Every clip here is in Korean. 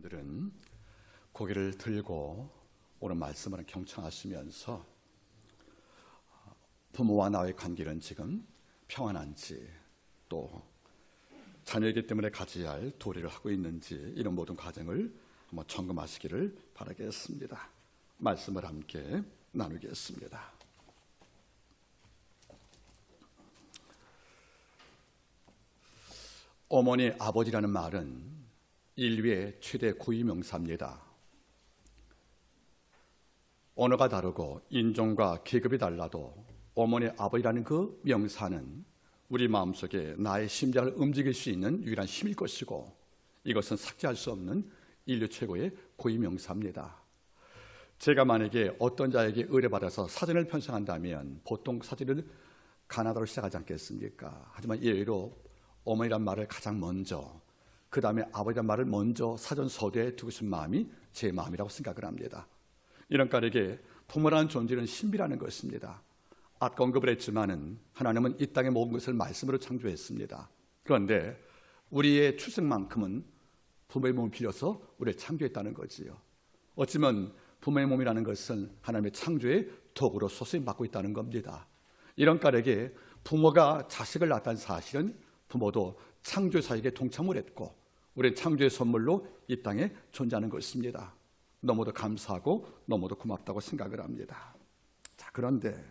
여러분들은 고개를 들고 오늘 말씀을 경청하시면서 부모와 나의 관계는 지금 평안한지, 또 자녀이기 때문에 가져야 할 도리를 하고 있는지, 이런 모든 과정을 한번 점검하시기를 바라겠습니다. 말씀을 함께 나누겠습니다. 어머니, 아버지라는 말은 인류의 최대 고유 명사입니다. 언어가 다르고 인종과 계급이 달라도 어머니, 아버지라는 그 명사는 우리 마음속에 나의 심장을 움직일 수 있는 유일한 힘일 것이고, 이것은 삭제할 수 없는 인류 최고의 고유 명사입니다. 제가 만약에 어떤 자에게 의뢰받아서 사진을 편성한다면 보통 사진을 가나다로 시작하지 않겠습니까? 하지만 예외로 어머니란 말을 가장 먼저, 그 다음에 아버지란 말을 먼저 사전 서두에 두고 싶은 마음이 제 마음이라고 생각을 합니다. 이런 까닭에 부모라는 존재는 신비라는 것입니다. 아까 언급을 했지만은 하나님은 이 땅의 모든 것을 말씀으로 창조했습니다. 그런데 우리의 출생만큼은 부모의 몸을 빌려서 우리를 창조했다는 거지요. 어쩌면 부모의 몸이라는 것은 하나님의 창조의 도구로 소수임 받고 있다는 겁니다. 이런 까닭에 부모가 자식을 낳았다는 사실은 부모도 창조 사역에 동참을 했고 우리의 창조의 선물로 이 땅에 존재하는 것입니다. 너무도 감사하고 너무도 고맙다고 생각을 합니다. 자, 그런데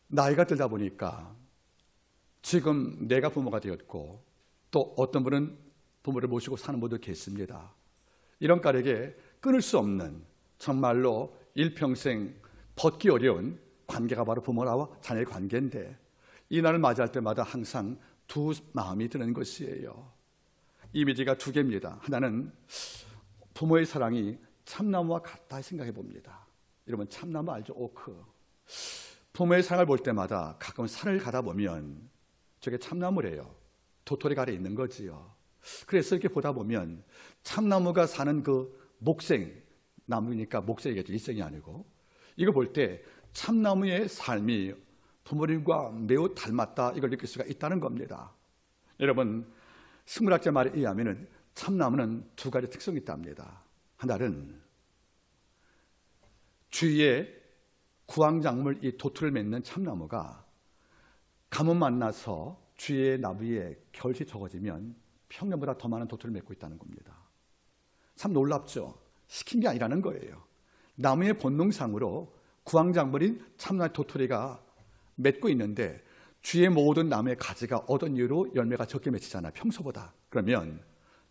나이가 들다 보니까 지금 내가 부모가 되었고 또 어떤 분은 부모를 모시고 사는 분도 계십니다. 이런 까닭에 끊을 수 없는, 정말로 일평생 벗기 어려운 관계가 바로 부모와 자녀의 관계인데, 이 날을 맞이할 때마다 항상 두 마음이 드는 것이에요. 이미지가 두 개입니다. 하나는 부모의 사랑이 참나무와 같다 생각해 봅니다. 여러분, 참나무 알죠? 오크. 부모의 사랑을 볼 때마다 가끔 산을 가다 보면 저게 참나무래요. 도토리가 아래 있는 거지요. 그래서 이렇게 보다 보면 참나무가 사는 그 목생, 나무니까 목생이겠죠. 일생이 아니고. 이거 볼 때 참나무의 삶이 부모님과 매우 닮았다, 이걸 느낄 수가 있다는 겁니다. 여러분, 식물학자 말에 의하면 참나무는 두 가지 특성이 있답니다. 하나는 주위에 구황작물, 이 도토를 맺는 참나무가 가뭄 만나서 주위의 나무에 결실이 적어지면 평년보다 더 많은 도토를 맺고 있다는 겁니다. 참 놀랍죠? 시킨 게 아니라는 거예요. 나무의 본능상으로 구황작물인 참나무 도토리가 맺고 있는데 주위의 모든 나무의 가지가 어떤 이유로 열매가 적게 맺히잖아요, 평소보다. 그러면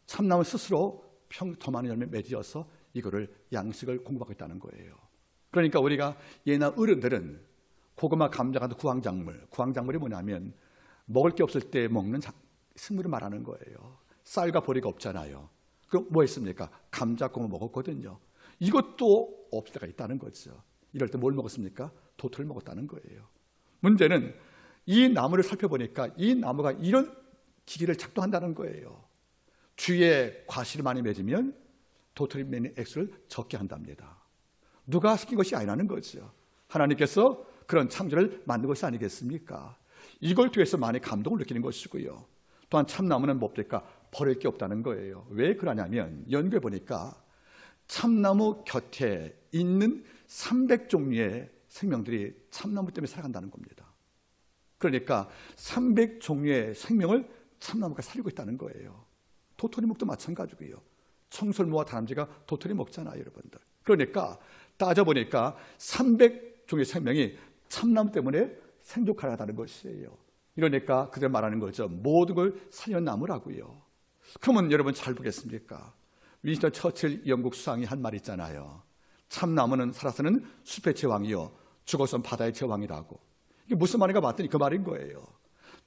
참나무 스스로 더 많은 열매 맺어서 이거를 양식을 공급하고 있다는 거예요. 그러니까 우리가 옛날 어른들은 고구마, 감자 같은 구황작물이 뭐냐면 먹을 게 없을 때 먹는 식물을 말하는 거예요. 쌀과 보리가 없잖아요. 그럼 뭐 했습니까? 감자, 고구마 먹었거든요. 이것도 없을 때가 있다는 거죠. 이럴 때 뭘 먹었습니까? 도토리를 먹었다는 거예요. 문제는 이 나무를 살펴보니까 이 나무가 이런 기기를 작동한다는 거예요. 주위에 과실을 많이 맺으면 도토리 맺는 액수를 적게 한답니다. 누가 시킨 것이 아니라는 거죠. 하나님께서 그런 창조를 만든 것이 아니겠습니까? 이걸 통해서 많이 감동을 느끼는 것이고요. 또한 참나무는 뭡니까? 버릴 게 없다는 거예요. 왜 그러냐면 연구해 보니까 참나무 곁에 있는 300종류의 생명들이 참나무 때문에 살아간다는 겁니다. 그러니까 300종류의 생명을 참나무가 살리고 있다는 거예요. 도토리묵도 마찬가지고요. 청설모와 다람쥐가 도토리 먹잖아요, 여러분들. 그러니까 따져보니까 300종의 생명이 참나무 때문에 생존하다는 것이에요. 이러니까 그들 말하는 거죠. 모든 걸 살려는 나무라고요. 그러면 여러분 잘 보겠습니까? 윈스턴 처칠 영국 수상이 한 말 있잖아요. 참나무는 살아서는 숲의 제왕이요 죽어서는 바다의 제왕이라고. 이게 무슨 말인가 봤더니 그 말인 거예요.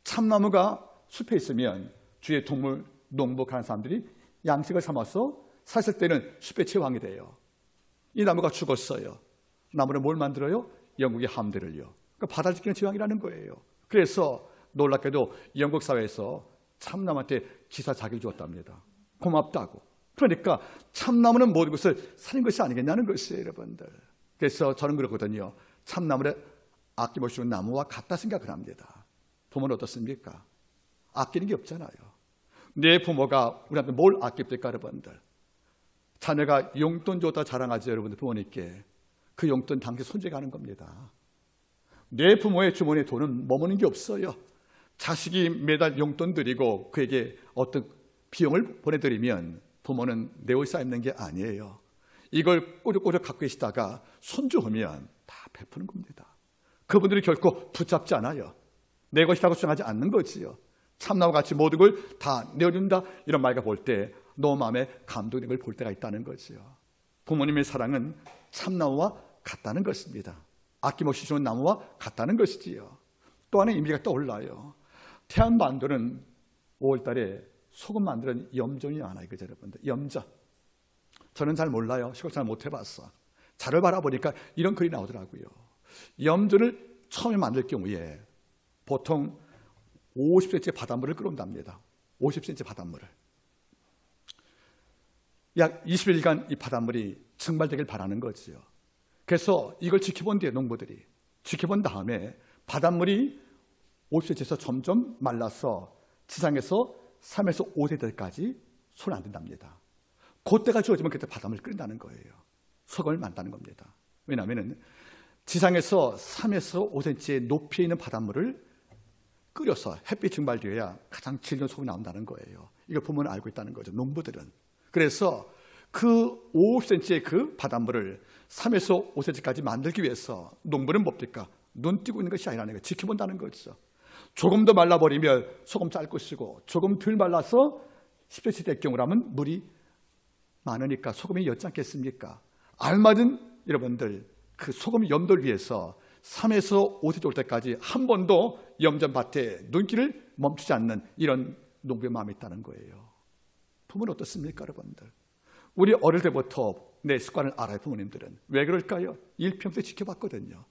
참나무가 숲에 있으면 주위의 동물, 농부 하는 사람들이 양식을 삼아서 살았을 때는 숲의 제왕이 돼요. 이 나무가 죽었어요. 나무는 뭘 만들어요? 영국의 함대를요. 그러니까 바다를 지키는 제왕이라는 거예요. 그래서 놀랍게도 영국 사회에서 참나무한테 기사 자격을 주었답니다. 고맙다고. 그러니까 참나무는 모든 것을 살린 것이 아니겠냐는 것이에요, 여러분들. 그래서 저는 그렇거든요. 참나무를 아낌없이 나무와 같다 생각을 합니다. 부모는 어떻습니까? 아끼는 게 없잖아요. 내 부모가 우리한테 뭘 아낍니까, 여러분들? 자녀가 용돈 줬다 자랑하지, 여러분들 부모님께. 그 용돈 당시 손재가는 겁니다. 내 부모의 주머니에 돈은 머무는 게 없어요. 자식이 매달 용돈 드리고 그에게 어떤 비용을 보내드리면 부모는 내 옷이 쌓이는 게 아니에요. 이걸 꼬적꼬적 갖고 계시다가 손주 오면 다 베푸는 겁니다. 그분들이 결코 붙잡지 않아요. 내 것이라고 주장하지 않는 거지요. 참나와 같이 모든 걸 다 내어준다, 이런 말과 볼 때 너 마음에 감동되는 걸 볼 때가 있다는 거지요. 부모님의 사랑은 참나무와 같다는 것입니다. 아낌없이 주는 나무와 같다는 것이지요. 또 하나의 이미지가 떠올라요. 태안반도는 5월달에 소금 만드는 염전이 많아요. 그죠, 여러분들? 염전. 저는 잘 몰라요. 시골 잘 못 해봤어. 자를 바라보니까 이런 글이 나오더라고요. 염전을 처음에 만들 경우에 보통 50cm 바닷물을 끓여온답니다. 50cm 바닷물을. 약 20일간 이 바닷물이 증발되길 바라는 거지요. 그래서 이걸 지켜본 뒤에 농부들이 지켜본 다음에 바닷물이 50cm에서 점점 말라서 지상에서 3에서 5cm까지 손 안 댄답니다. 그때가 주어지면 그때 바닷물을 끓인다는 거예요. 소금을 만다는 겁니다. 왜냐하면 지상에서 3에서 5cm의 높이에 있는 바닷물을 끓여서 햇빛 증발되어야 가장 질긴 소금이 나온다는 거예요. 이걸 보면 알고 있다는 거죠, 농부들은. 그래서 그 50cm의 그 바닷물을 3에서 5cm까지 만들기 위해서 농부는 뭡니까? 눈 뜨고 있는 것이 아니라는 거예요. 지켜본다는 거죠. 조금 더 말라버리면 소금 짤 것이고, 조금 덜 말라서 10cm 될 경우라면 물이 많으니까 소금이 옅지 않겠습니까? 알맞은 여러분들 그 소금 염도를 위해서 3에서 5cm 올 때까지 한 번도 염전밭에 눈길을 멈추지 않는 이런 농부의 마음이 있다는 거예요. 부모는 어떻습니까, 여러분들? 우리 어릴 때부터 내 습관을 알아요, 부모님들은. 왜 그럴까요? 일평생 지켜봤거든요.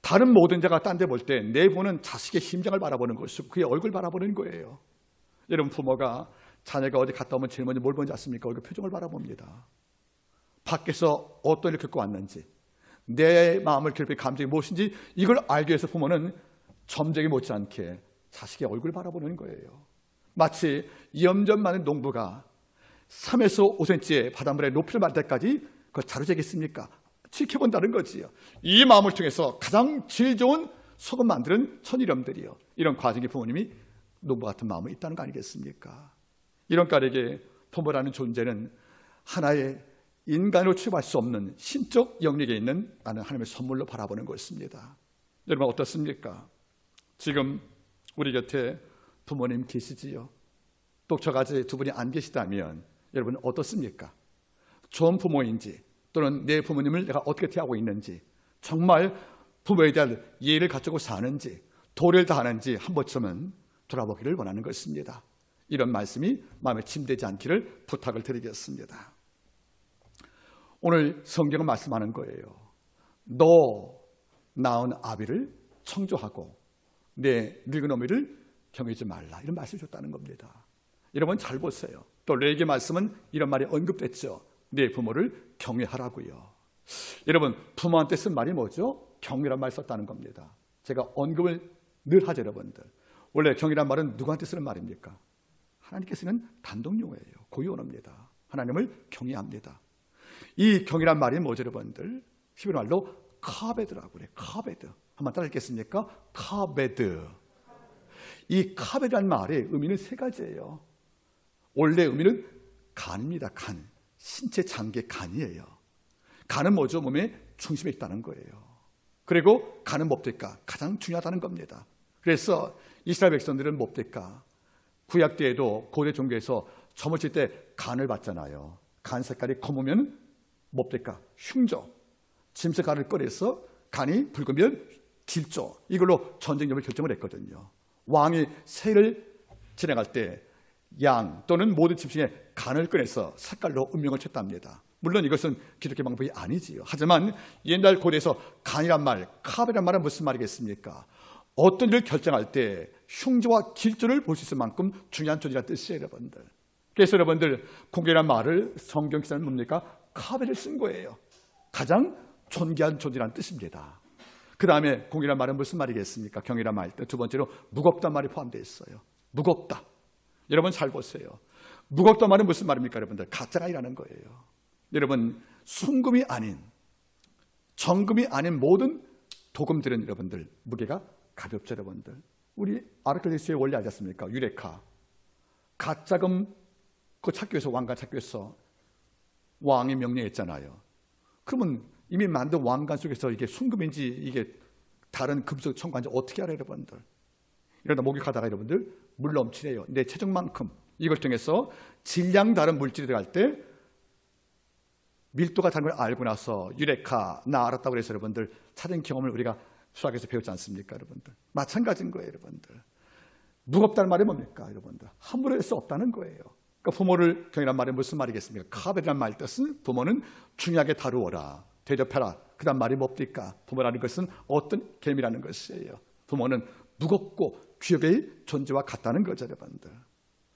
다른 모든 자가 딴 데 볼 때 내 부모는 자식의 심장을 바라보는 것이고 그의 얼굴 바라보는 거예요. 여러분, 부모가 자녀가 어디 갔다 오면 제일 먼저 뭘 보는지 아십니까? 얼굴 표정을 바라봅니다. 밖에서 어떤 일을 겪고 왔는지, 내 마음을 괴롭힌 감정이 무엇인지 이걸 알기 위해서 부모는 점쟁이 못지않게 자식의 얼굴을 바라보는 거예요. 마치 염전 많은 농부가 3에서 5cm의 바닷물의 높이를 만들 때까지 그걸 자루재겠습니까? 지켜본다는 거지요. 이 마음을 통해서 가장 질 좋은 소금 만드는 천일염들이요. 이런 과정에 부모님이 농부 같은 마음이 있다는 거 아니겠습니까? 이런 까닭에 부모라는 존재는 하나의 인간으로 취급할 수 없는 신적 영역에 있는 나는 하나님의 선물로 바라보는 것입니다. 여러분 어떻습니까? 지금 우리 곁에 부모님 계시지요? 또 저같이 두 분이 안 계시다면 여러분 어떻습니까? 좋은 부모인지 또는 내 부모님을 내가 어떻게 대하고 있는지, 정말 부모에 대한 예의를 갖추고 사는지, 도리를 다하는지 한 번쯤은 돌아보기를 원하는 것입니다. 이런 말씀이 마음에 짐되지 않기를 부탁을 드리겠습니다. 오늘 성경은 말씀하는 거예요. 너 낳은 아비를 청조하고 내 늙은 어미를 경외하지 말라, 이런 말씀을 줬다는 겁니다. 여러분 잘 보세요. 또 레위기 말씀은 이런 말이 언급됐죠. 내 부모를 경외하라고요. 여러분, 부모한테 쓴 말이 뭐죠? 경외란 말 썼다는 겁니다. 제가 언급을 늘 하죠, 여러분들. 원래 경외란 말은 누구한테 쓰는 말입니까? 하나님께 쓰는 단독용어예요. 고유 언어입니다. 하나님을 경외합니다. 이 경외란 말이 뭐죠, 여러분들? 히브리 말로 카베드라고 그래요. 카베드. 한번 따라 읽겠습니까? 카베드. 이 카베드란 말의 의미는 세 가지예요. 원래 의미는 간입니다. 간. 신체 장기 간이에요. 간은 뭐죠? 몸의 중심에 있다는 거예요. 그리고 간은 뭡니까? 가장 중요하다는 겁니다. 그래서 이스라엘 백성들은 뭡니까? 구약 때에도 고대 종교에서 점을 칠 때 간을 봤잖아요. 간 색깔이 검으면 뭡니까? 흉조. 짐승 간을 꺼내서 간이 붉으면 질조. 이걸로 전쟁 여부를 결정을 했거든요. 왕이 새를 진행할 때 양 또는 모든 짐승의 간을 꺼내서 색깔로 운명을 쳤답니다. 물론 이것은 기독교 방법이 아니지요. 하지만 옛날 고대에서 간이란 말, 카베란 말은 무슨 말이겠습니까? 어떤 일을 결정할 때 흉조와 질조를 볼 수 있을 만큼 중요한 존재라는 뜻이에요, 여러분들. 그래서 여러분들 공경이란 말을 성경 기사는 뭡니까? 카베를 쓴 거예요. 가장 존귀한 존재라는 뜻입니다. 그 다음에 공경이란 말은 무슨 말이겠습니까? 경이란 말 때 두 번째로 무겁다는 말이 포함되어 있어요. 무겁다. 여러분 잘 보세요. 무겁단 말은 무슨 말입니까, 여러분들? 가짜가 아니라는 거예요. 여러분, 순금이 아닌, 정금이 아닌 모든 도금들은 여러분들 무게가 가볍죠, 여러분들. 우리 아르케미디스의 원리 알지 않습니까? 유레카. 가짜금 그 찾기 위해서, 왕관 찾기 위해서 왕이 명령했잖아요. 그러면 이미 만든 왕관 속에서 이게 순금인지 이게 다른 금속 첨가인지 어떻게 알아요, 여러분들? 이러다 목욕하다가 여러분들 물 넘치네요. 내 체중만큼. 이걸 통해서 질량 다른 물질이 들어갈 때 밀도가 다른 걸 알고 나서 유레카, 나 알았다고 해서 여러분들 찾은 경험을 우리가 수학에서 배우지 않습니까, 여러분들? 마찬가지인 거예요, 여러분들. 무겁다는 말이 뭡니까, 여러분들? 함부로 할 수 없다는 거예요. 그러니까 부모를 경이란 말이 무슨 말이겠습니까? 카베라는 말 뜻은 부모는 중요하게 다루어라, 대접해라. 그 다음 말이 뭡니까? 부모라는 것은 어떤 개념이라는 것이에요. 부모는 무겁고 귀하게 존재와 같다는 거죠, 여러분들.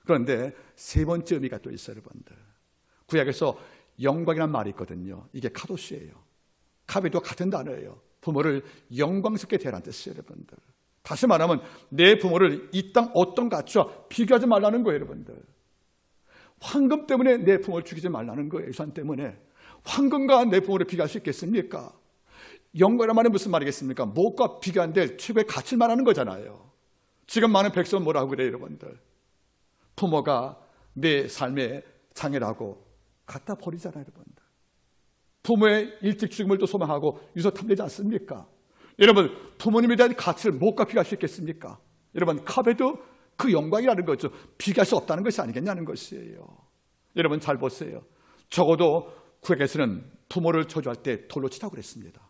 그런데 세 번째 의미가 또 있어요, 여러분들. 구약에서 영광이라는 말이 있거든요. 이게 카도시예요. 카베도 같은 단어예요. 부모를 영광스럽게 대하라는 뜻이에요, 여러분들. 다시 말하면 내 부모를 이 땅 어떤 가치와 비교하지 말라는 거예요, 여러분들. 황금 때문에 내 부모를 죽이지 말라는 거예요. 유산 때문에. 황금과 내 부모를 비교할 수 있겠습니까? 영광이라는 말은 무슨 말이겠습니까? 무엇과 비교 안 될 최고의 가치를 말하는 거잖아요. 지금 많은 백성은 뭐라고 그래요, 여러분들? 부모가 내 삶의 장애라고 갖다 버리잖아요, 여러분들. 부모의 일찍 죽음을 또 소망하고 유서 탐내지 않습니까? 여러분, 부모님에 대한 가치를 무엇과 비교할 수 있겠습니까? 여러분, 카베도 그 영광이라는 거죠. 비교할 수 없다는 것이 아니겠냐는 것이에요. 여러분 잘 보세요. 적어도 구약에서는 부모를 저주할 때 돌로 치라고 그랬습니다.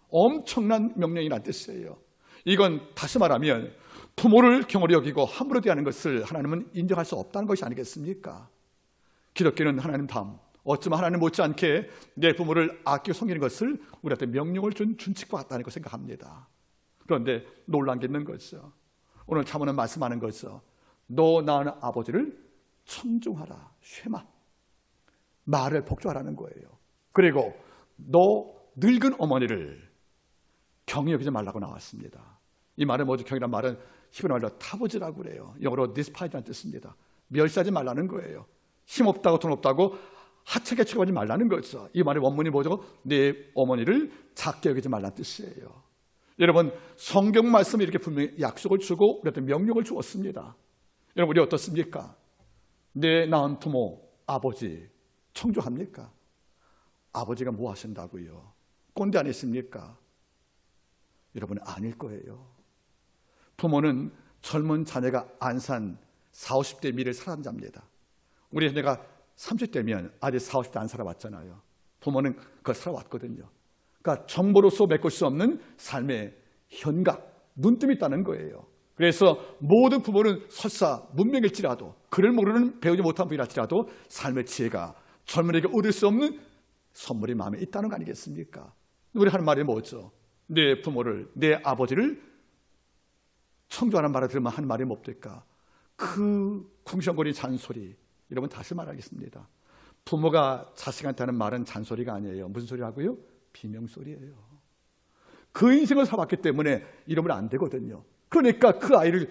엄청난 명령이라는 뜻이에요. 이건 다시 말하면 부모를 경홀히 여기고 함부로 대하는 것을 하나님은 인정할 수 없다는 것이 아니겠습니까? 기독교는 하나님 다음, 어쩌면 하나님 못지않게 내 부모를 아끼고 섬기는 것을 우리한테 명령을 준 준칙과 같다는 걸 생각합니다. 그런데 놀란 게 있는 거죠. 오늘 자문은 말씀하는 거죠. 너 낳은 아버지를 청중하라, 쉐마. 말을 복종하라는 거예요. 그리고 너 늙은 어머니를 경히 여기지 말라고 나왔습니다. 이 말은 뭐죠? 경이란 말은 히브리 말로 타보지라고 그래요. 영어로 디스파이즈라는 뜻입니다. 멸시하지 말라는 거예요. 힘없다고 돈 없다고 하찮게 취급하지 말라는 거죠. 이 말의 원문이 뭐죠? 내 어머니를 작게 여기지 말라는 뜻이에요. 여러분, 성경 말씀이 이렇게 분명히 약속을 주고 우리한테 명령을 주었습니다. 여러분, 우리 어떻습니까? 내 낳은 부모, 아버지 청조합니까? 아버지가 뭐 하신다고요? 꼰대 아니십니까? 여러분, 아닐 거예요. 부모는 젊은 자녀가 안 산 40, 50대 미래를 살아간 자입니다. 우리 자녀가 30대면 아직 40, 50대 안 살아왔잖아요. 부모는 그걸 살아왔거든요. 그러니까 정보로서 메꿀 수 없는 삶의 현각, 눈뜸이 있다는 거예요. 그래서 모든 부모는 설사 문명일지라도 그를 모르는 배우지 못한 분이랄지라도 삶의 지혜가 젊은이에게 얻을 수 없는 선물이 마음에 있다는 거 아니겠습니까? 우리 하는 말이 뭐죠? 내 부모를, 내 아버지를 청조하는 말을 들으면 하는 말이 뭡니까? 그 궁시렁거리는 잔소리. 여러분 다시 말하겠습니다. 부모가 자식한테 하는 말은 잔소리가 아니에요. 무슨 소리라고요? 비명소리예요. 그 인생을 살아왔기 때문에 이러면 안 되거든요. 그러니까 그 아이를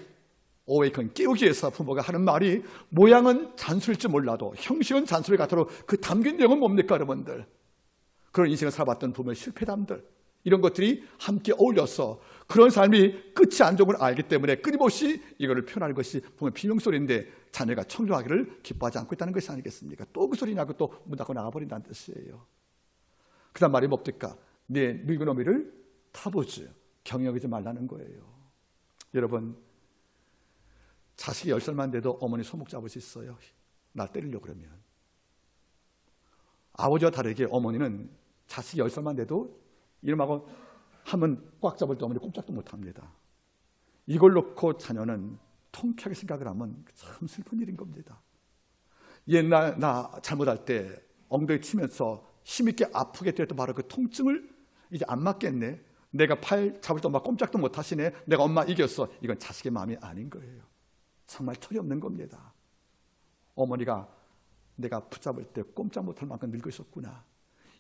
어웨이컨, 깨우기 위해서 부모가 하는 말이 모양은 잔소리일지 몰라도 형식은 잔소리 같도록 그 담긴 내용은 뭡니까, 여러분들? 그런 인생을 살아봤던 부모의 실패담들, 이런 것들이 함께 어울려서 그런 삶이 끝이 안 좋은 걸 알기 때문에 끊임없이 이거를 표현하는 것이 부모의 비명소리인데 자녀가 청조하기를 기뻐하지 않고 있다는 것이 아니겠습니까? 또 그 소리 나고 또 문 닫고 나가버린다는 뜻이에요. 그 다음 말이 뭡니까? 내 늙은 어미를 타보지, 경영하지 말라는 거예요. 여러분, 자식이 10살만 돼도 어머니 손목 잡을 수 있어요. 나 때리려고 그러면. 아버지와 다르게 어머니는 자식이 10살만 돼도 이름하고 하면 꽉 잡을 때 어머니 꼼짝도 못합니다. 이걸 놓고 자녀는 통쾌하게 생각을 하면 참 슬픈 일인 겁니다. 옛날 나 잘못할 때 엉덩이 치면서 힘있게 아프게 때렸던 바로 그 통증을 이제 안 맞겠네. 내가 팔 잡을 때 엄마 꼼짝도 못하시네. 내가 엄마 이겼어. 이건 자식의 마음이 아닌 거예요. 정말 철이 없는 겁니다. 어머니가 내가 붙잡을 때 꼼짝 못할 만큼 늙어 있었구나.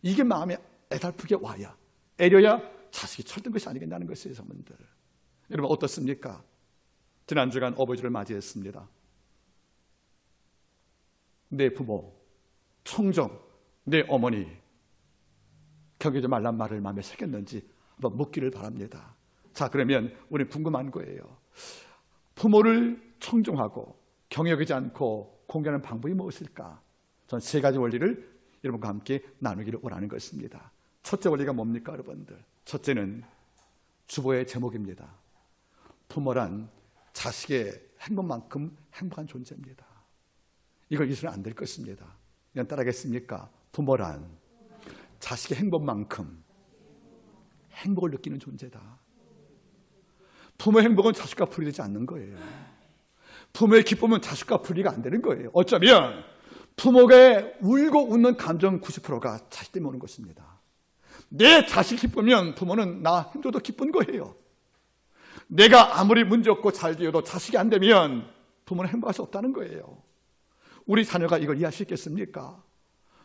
이게 마음에 애달프게 와야, 애려야 자식이 철든 것이 아니겠냐는 것이에요, 여러분들. 여러분 어떻습니까? 지난 주간 어버이주를 맞이했습니다. 내 부모, 청정, 내 어머니 경계하지 말란 말을 마음에 새겼는지 한번 묻기를 바랍니다. 자, 그러면 우리 궁금한 거예요. 부모를 청정하고 경외하지 않고 공경하는 방법이 무엇일까? 저는 세 가지 원리를 여러분과 함께 나누기를 원하는 것입니다. 첫째 원리가 뭡니까, 여러분들? 첫째는 주보의 제목입니다. 부모란 자식의 행복만큼 행복한 존재입니다. 이걸 잊으면 안 될 것입니다. 이건 따라하겠습니까? 부모란 자식의 행복만큼 행복을 느끼는 존재다. 부모의 행복은 자식과 분리되지 않는 거예요. 부모의 기쁨은 자식과 분리가 안 되는 거예요. 어쩌면 부모가 울고 웃는 감정 90%가 자식 때문에 오는 것입니다. 내 자식 기쁘면 부모는 나 힘들어도 기쁜 거예요. 내가 아무리 문제없고 잘 되어도 자식이 안 되면 부모는 행복할 수 없다는 거예요. 우리 자녀가 이걸 이해할 수 있겠습니까?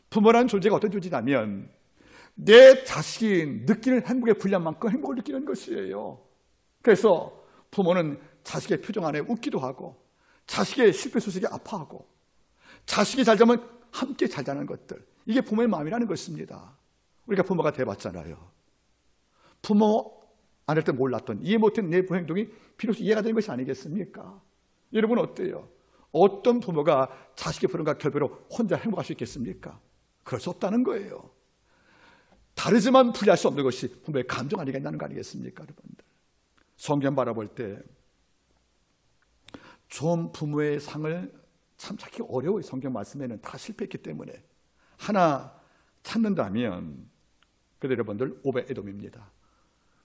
부모라는 존재가 어떤 존재냐면 내 자식이 느끼는 행복의 분량만큼 행복을 느끼는 것이에요. 그래서 부모는 자식의 표정 안에 웃기도 하고 자식의 실패 소식에 아파하고 자식이 잘 자면 함께 잘 자는 것들, 이게 부모의 마음이라는 것입니다. 우리가 부모가 돼봤잖아요. 부모 안 할 때 몰랐던, 이해 못한 내 부모 행동이 비로소 이해가 되는 것이 아니겠습니까? 여러분 어때요? 어떤 부모가 자식의 불행과 결별로 혼자 행복할 수 있겠습니까? 그럴 수 없다는 거예요. 다르지만 분리할 수 없는 것이 부모의 감정 아니겠냐는 거 아니겠습니까, 여러분들? 성경 바라볼 때 좋은 부모의 상을 참 찾기 어려워요. 성경 말씀에는 다 실패했기 때문에. 하나 찾는다면 그래도 여러분들 오벳에돔입니다.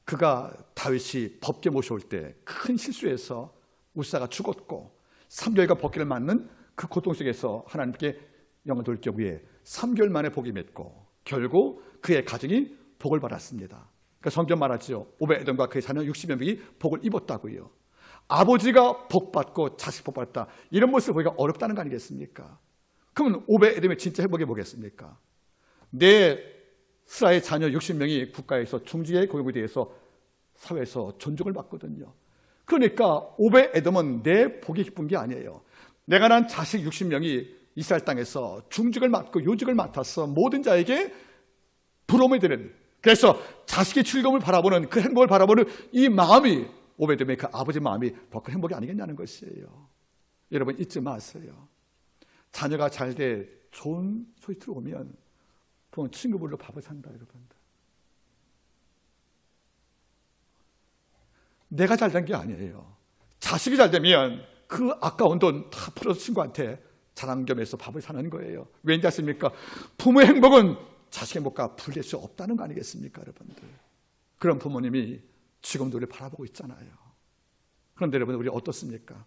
그가 다윗이 법궤 모셔올 때 큰 실수해서 우사가 죽었고 3개월간 법궤를 맞는 그 고통 속에서 하나님께 영을 돌 경우에 3개월 만에 복이 맺고 결국 그의 가정이 복을 받았습니다. 그러니까 성경 말하죠. 오벳에돔과 그의 자녀 60여 명이 복을 입었다고요. 아버지가 복받고 자식 복받다, 이런 모습을 보기가 어렵다는 거 아니겠습니까? 그러면 오벳에돔의 진짜 행복이 뭐겠습니까? 내 스라의 자녀 60명이 국가에서 중직의 고용에 대해서 사회에서 존중을 받거든요. 그러니까 오벳에돔은 내 복이 기쁜 게 아니에요. 내가 난 자식 60명이 이스라엘 땅에서 중직을 맡고 요직을 맡아서 모든 자에게 부러움이 되는, 그래서 자식의 즐거움을 바라보는, 그 행복을 바라보는 이 마음이 오벳에돔의 그 아버지 마음이 더 큰 행복이 아니겠냐는 것이에요. 여러분 잊지 마세요. 자녀가 잘 돼 좋은 소식 들어오면 부모는 친구들로 밥을 산다, 여러분들. 내가 잘 된 게 아니에요. 자식이 잘 되면 그 아까운 돈 다 풀어서 친구한테 자랑 겸해서 밥을 사는 거예요. 왠지 아십니까? 부모의 행복은 자식의 행복과 분리할 수 없다는 거 아니겠습니까, 여러분들? 그런 부모님이 지금도 우리를 바라보고 있잖아요. 그런데 여러분, 우리 어떻습니까?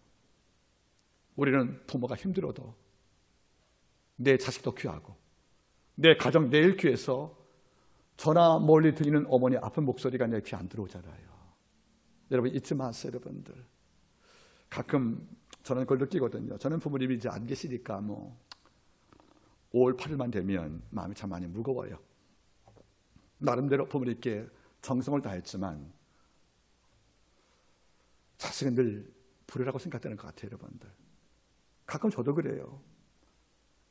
우리는 부모가 힘들어도 내 자식도 귀하고 내 가정, 내 일 귀해서 전화 멀리 들리는 어머니 아픈 목소리가 내 귀에 안 들어오잖아요. 여러분 잊지 마세요, 여러분들. 가끔 저는 그걸 느끼거든요. 저는 부모님이 이제 안 계시니까 5월 8일만 되면 마음이 참 많이 무거워요. 나름대로 부모님께 정성을 다했지만 자식은 늘 불효라고 생각되는 것 같아요, 여러분들. 가끔 저도 그래요.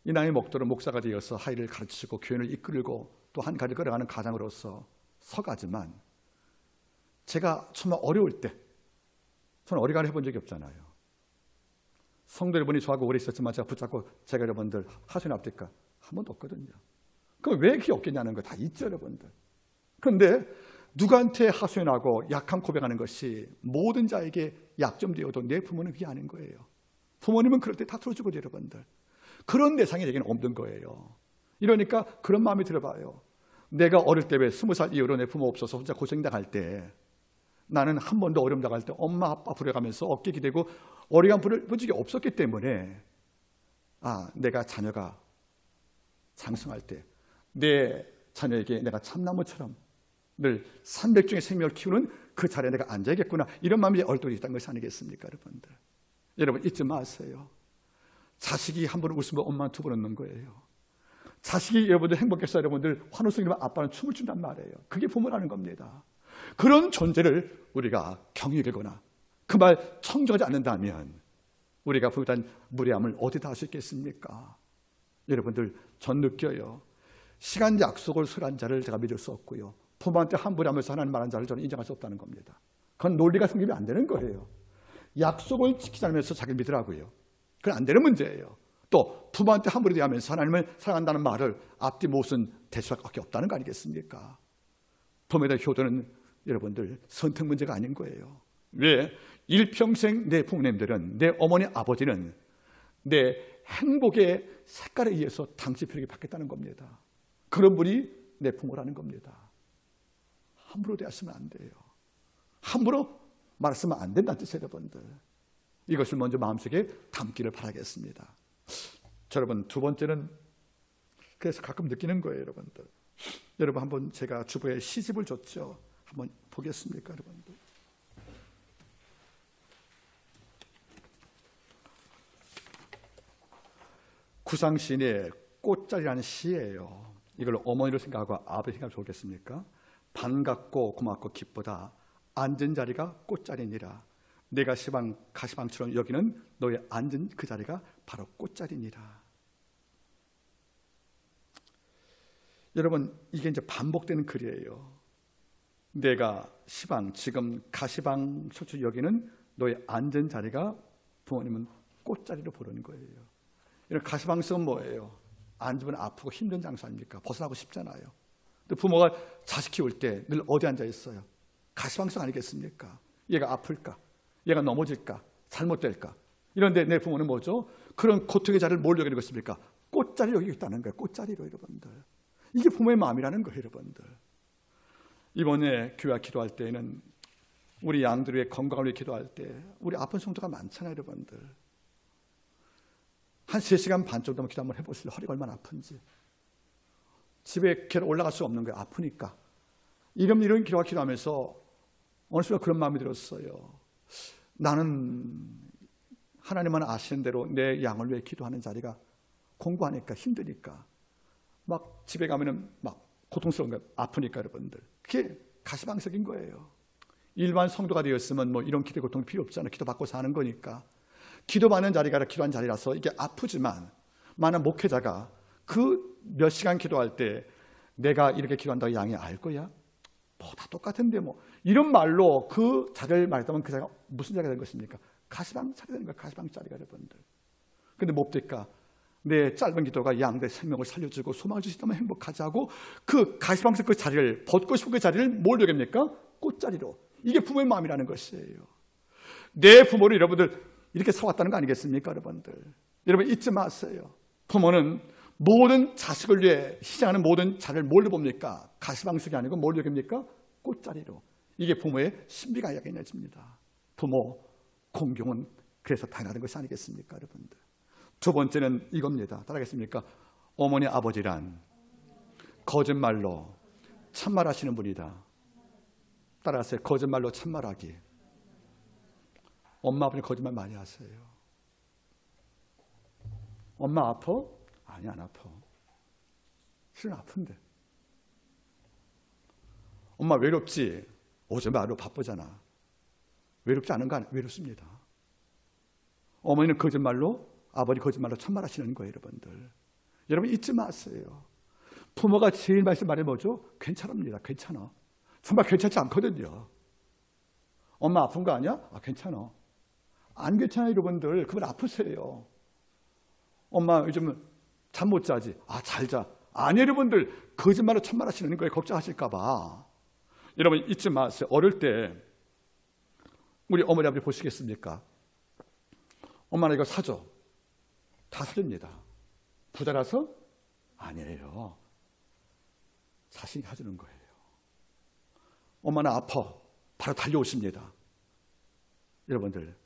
이 나이 먹도록 목사가 되어서 하이를 가르치고 교회를 이끌고 또 한 가지를 끌어가는 가장으로서 서가지만 제가 정말 어려울 때 저는 어리가리 해본 적이 없잖아요. 성도 여러분이 저하고 오래 있었지만 제가 붙잡고 제가 여러분들 하소연 앞뒤까 한 번도 없거든요. 그럼 왜 그게 없겠냐는 거 다 있죠, 여러분들. 그런데 누구한테 하소연하고 약한 고백하는 것이 모든 자에게 약점되어도 내 부모는 그게 아닌 거예요. 부모님은 그럴 때 다 들어주거든요, 여러분들. 그런 대상이 내게는 없는 거예요. 이러니까 그런 마음이 들어봐요. 내가 어릴 때 왜 20살 이후로 내 부모 없어서 혼자 고생당할 때 나는 한 번도 어려움 당할 때 엄마 아빠 부려가면서 어깨 기대고 어리간 부를 본 적이 없었기 때문에 내가 자녀가 장성할 때 내 자녀에게 내가 참나무처럼 늘 300중의 생명을 키우는 그 자리에 내가 앉아야겠구나, 이런 마음이 얼떨이 있다는 것이 아니겠습니까, 여러분들? 여러분 잊지 마세요. 자식이 한 번 웃으면 엄마는 두 번 웃는 거예요. 자식이 여러분들 행복해서 여러분들 환호성이면 아빠는 춤을 춘단 말이에요. 그게 부모라는 겁니다. 그런 존재를 우리가 경외하거나 그 말 청정하지 않는다면 우리가 부유한 무례함을 어디다 할 수 있겠습니까? 여러분들, 전 느껴요. 시간 약속을 설한 자를 제가 믿을 수 없고요. 부모한테 함부로 하면서 하나님 말한 자를 저는 인정할 수 없다는 겁니다. 그건 논리가 성립이 안 되는 거예요. 약속을 지키지 않으면서 자기를 믿으라고요. 그건 안 되는 문제예요. 또 부모한테 함부로 대하면서 하나님을 사랑한다는 말을 앞뒤 못은 대수할 수밖에 없다는 거 아니겠습니까? 부모에 대한 효도는 여러분들 선택 문제가 아닌 거예요. 왜? 일평생 내 부모님들은, 내 어머니 아버지는 내 행복의 색깔에 의해서 당신표를 받겠다는 겁니다. 그런 분이 내 부모라는 겁니다. 함부로 대하시면 안 돼요. 함부로 말했으면 안 된다는 뜻이에요, 여러분들. 이것을 먼저 마음속에 담기를 바라겠습니다. 여러분, 두 번째는 그래서 가끔 느끼는 거예요, 여러분들. 여러분, 한번 제가 주부에 시집을 줬죠. 한번 보겠습니까, 여러분들? 구상시인의 꽃자리라는 시예요. 이걸 어머니를 생각하고 아버지 생각하면 좋겠습니까? 반갑고 고맙고 기쁘다. 앉은 자리가 꽃자리니라. 내가 가시방처럼 여기는 너의 앉은 그 자리가 바로 꽃자리니라. 여러분, 이게 이제 반복되는 글이에요. 내가 지금 가시방처럼 여기는 너의 앉은 자리가 부모님은 꽃자리로 부르는 거예요. 이런 가시방석은 뭐예요? 앉으면 아프고 힘든 장소 아닙니까? 벗어나고 싶잖아요. 근데 부모가 자식 키울 때 늘 어디 앉아 있어요? 가시방석 아니겠습니까? 얘가 아플까? 얘가 넘어질까? 잘못될까? 이런데 내 부모는 뭐죠? 그런 고통의 자리를 뭘 여기는 것입니까? 꽃자리를 여기고 있다는 거예요. 꽃자리로, 여러분들. 이게 부모의 마음이라는 거예요, 여러분들. 이번에 교회 기도할 때에는 우리 양들의 건강을 위해 기도할 때 우리 아픈 성도가 많잖아요, 여러분들. 한 3시간 반 정도만 기도 한번 해보실래요? 허리가 얼마나 아픈지. 집에 올라갈 수 없는 거예요. 아프니까. 이런 기도가 기도하면서 어느 순간 그런 마음이 들었어요. 나는 하나님만 아시는 대로 내 양을 위해 기도하는 자리가 공부하니까 힘드니까 막 집에 가면은 막 고통스러운 거예요. 아프니까, 여러분들. 그게 가시방석인 거예요. 일반 성도가 되었으면 뭐 이런 기도 고통 필요 없잖아요. 기도받고 사는 거니까. 기도받는 자리가 기도한 자리라서 이게 아프지만, 많은 목회자가 그 몇 시간 기도할 때 내가 이렇게 기도한다고 양이 알 거야? 뭐 다 똑같은데 뭐, 이런 말로 그 자리를 말했다면 그 자리가 무슨 자리가 된 것입니까? 가시방 자리가 된 거야. 가시방 자리가, 여러분들. 근데 뭡니까? 내 짧은 기도가 양들의 생명을 살려주고 소망을 주시다면 행복하지 하고 그 가시방석 그 자리를, 벗고 싶은 그 자리를 뭘 여깁니까? 꽃자리로. 이게 부모의 마음이라는 것이에요. 내 부모를 여러분들 이렇게 살아왔다는 거 아니겠습니까, 여러분들? 여러분 잊지 마세요. 부모는 모든 자식을 위해 희생하는 모든 자리를 뭘로 봅니까? 가시방석이 아니고 뭘 여깁니까? 꽃자리로. 이게 부모의 신비가 야기해집니다. 부모 공경은 그래서 당연한 것이 아니겠습니까, 여러분들? 두 번째는 이겁니다. 따라하겠습니까? 어머니 아버지란 거짓말로 참말하시는 분이다. 따라하세요. 거짓말로 참말하기. 엄마 아버지 거짓말 많이 하세요. 엄마 아파? 아니, 안 아파. 실은 아픈데. 엄마 외롭지? 오지 마로 바쁘잖아. 외롭지 않은 거 외롭습니다. 어머니는 거짓말로, 아버지 거짓말로 참말하시는 거예요, 여러분들. 여러분 잊지 마세요. 부모가 제일 말씀 말이 뭐죠? 괜찮습니다. 괜찮아. 정말 괜찮지 않거든요. 엄마 아픈 거 아니야? 아, 괜찮아. 안 괜찮아요, 여러분들. 그분 아프세요. 엄마 요즘 잠 못 자지? 아, 잘 자. 아니, 여러분들 거짓말로 참말하시는 거예요. 걱정하실까 봐. 여러분 잊지 마세요. 어릴 때 우리 어머니 아버지 보시겠습니까? 엄마는 이거 사줘. 다 사줍니다. 부자라서? 아니에요. 자신이 사주는 거예요. 엄마는 아파. 바로 달려오십니다. 여러분들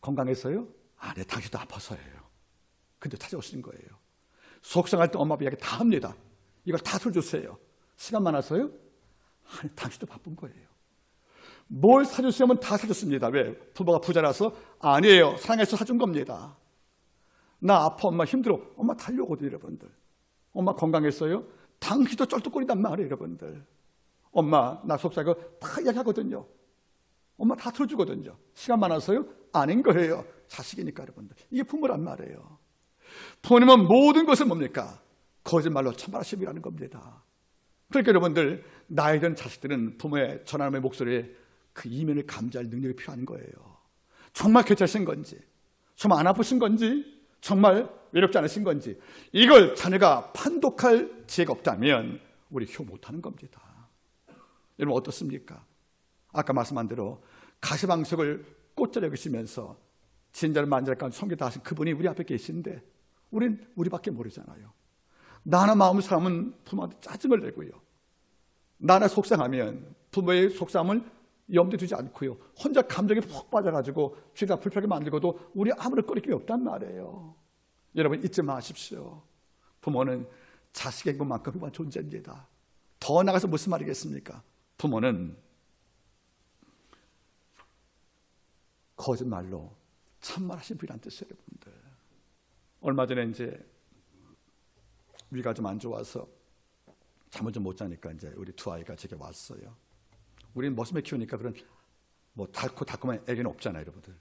건강했어요? 아니, 당신도 아파서예요. 근데 찾아오시는 거예요. 속상할 때 엄마 아빠 이야기 다 합니다. 이걸 다 사주세요. 시간 많아서요? 아니, 당신도 바쁜 거예요. 뭘 사주세요 하면 다 사줬습니다. 왜? 부모가 부자라서? 아니에요. 사랑해서 사준 겁니다. 나 아파, 엄마 힘들어. 엄마 달려오거든요, 여러분들. 엄마 건강했어요? 당신도 쩔뚝거린단 말이에요, 여러분들. 엄마 나 속상해. 다 이야기하거든요. 엄마 다 들어주거든요. 시간 많아서요? 아닌 거예요. 자식이니까, 여러분들. 이게 부모란 말이에요. 부모님은 모든 것을 뭡니까? 거짓말로 천만하심이라는 겁니다. 그러니까 여러분들, 나이 든 자식들은 부모의 전하님의 목소리에 그 이면을 감지할 능력이 필요한 거예요. 정말 괜찮으신 건지, 정말 안 아프신 건지, 정말 외롭지 않으신 건지, 이걸 자녀가 판독할 지혜가 없다면 우리 효 못하는 겁니다. 여러분 어떻습니까? 아까 말씀한 대로 가시방석을 꽃자리 여기시면서 진자를 만지작하는 성교 다 하신 그분이 우리 앞에 계신데 우린 우리밖에 모르잖아요. 나나 마음의 사람은 부모한테 짜증을 내고요, 나나 속상하면 부모의 속상함을 염두에 두지 않고요, 혼자 감정에 푹 빠져가지고 죄가 불편하게 만들고도 우리 아무런 꺼리낌이 없단 말이에요. 여러분 잊지 마십시오. 부모는 자식의 것만큼 훌륭한 존재입니다. 더 나가서 무슨 말이겠습니까? 부모는 거짓말로 참말하신 분이란 뜻이에요. 여러분들, 얼마 전에 이제 위가 좀 안 좋아서 잠을 좀 못 자니까 이제 우리 두 아이가 제게 왔어요. 우리는 머슴에 키우니까 그런 뭐 달고 달콤한 애기는 없잖아요, 여러분들.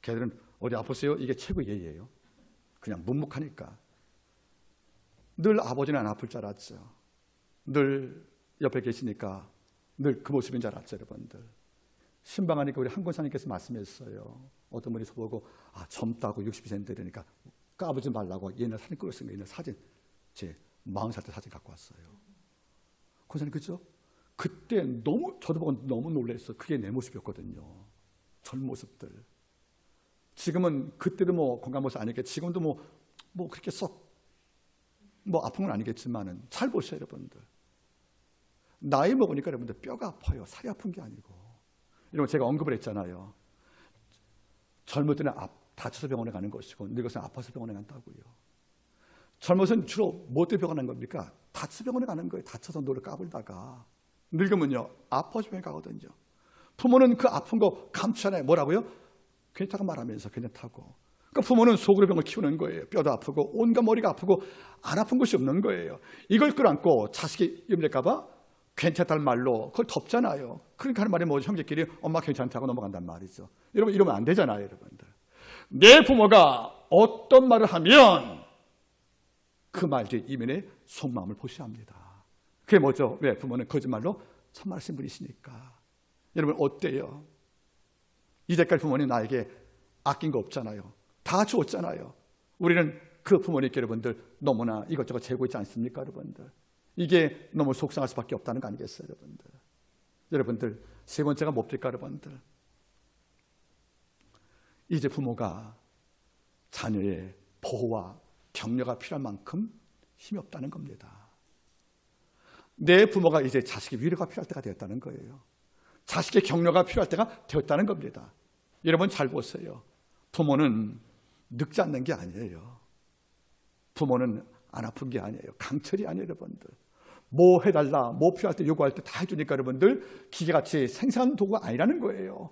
걔들은 어디 아프세요? 이게 최고 예의예요. 그냥 묵묵하니까. 늘 아버지는 안 아플 줄 알았죠. 늘 옆에 계시니까 늘 그 모습인 줄 알았죠, 여러분들. 신방하니까 우리 한권사님께서 말씀했어요. 어떤 분이 저보고 젊다고 60이 되니까 까부지 말라고 옛날 사진 끌었으니까 옛날 사진, 제 40살 때 사진 갖고 왔어요. 권사님 그죠? 그때 저도 보고 너무 놀랐어요. 그게 내 모습이었거든요. 젊은 모습들. 지금은 그때도 뭐 건강 모습 아니겠지. 지금도 뭐 그렇게 썩 아픈 건 아니겠지만은 잘 보세요, 여러분들. 나이 먹으니까 여러분들 뼈가 아파요. 살이 아픈 게 아니고. 이런 거 제가 언급을 했잖아요. 젊을 때는 다쳐서 병원에 가는 것이고 늙어서는 아파서 병원에 간다고요. 젊어서는 주로 뭐 때문에 병원에 간 겁니까? 다쳐서 병원에 가는 거예요. 다쳐서 노를 까불다가. 늙으면요, 아파서 병원에 가거든요. 부모는 그 아픈 거 감추잖아요. 뭐라고요? 괜찮다고 말하면서 괜찮다고. 그러니까 부모는 속으로 병을 키우는 거예요. 뼈도 아프고 온갖 머리가 아프고 안 아픈 곳이 없는 거예요. 이걸 끌어안고 자식이 염려할까 봐 괜찮다는 말로 그걸 덮잖아요. 그러니까 하는 말이 뭐죠? 형제끼리 엄마 괜찮다고 넘어간단 말이죠. 여러분 이러면 안 되잖아요, 여러분들. 내 부모가 어떤 말을 하면 그 말 뒤에 이면의 속마음을 보셔야 합니다. 그게 뭐죠? 왜? 부모는 거짓말로 참말하신 분이시니까. 여러분 어때요? 이제까지 부모님 나에게 아낀 거 없잖아요. 다 주었잖아요. 우리는 그 부모님께 여러분들 너무나 이것저것 재고 있지 않습니까, 여러분들? 이게 너무 속상할 수밖에 없다는 거 아니겠어요, 여러분들? 여러분들 세 번째가 뭡니까, 여러분들? 이제 부모가 자녀의 보호와 격려가 필요한 만큼 힘이 없다는 겁니다. 내 부모가 이제 자식의 위로가 필요할 때가 되었다는 거예요. 자식의 격려가 필요할 때가 되었다는 겁니다. 여러분 잘 보세요. 부모는 늙지 않는 게 아니에요. 부모는 안 아픈 게 아니에요. 강철이 아니에요, 여러분들. 뭐 해달라, 뭐 필요할 때 요구할 때 다 해주니까 여러분들 기계같이 생산 도구가 아니라는 거예요.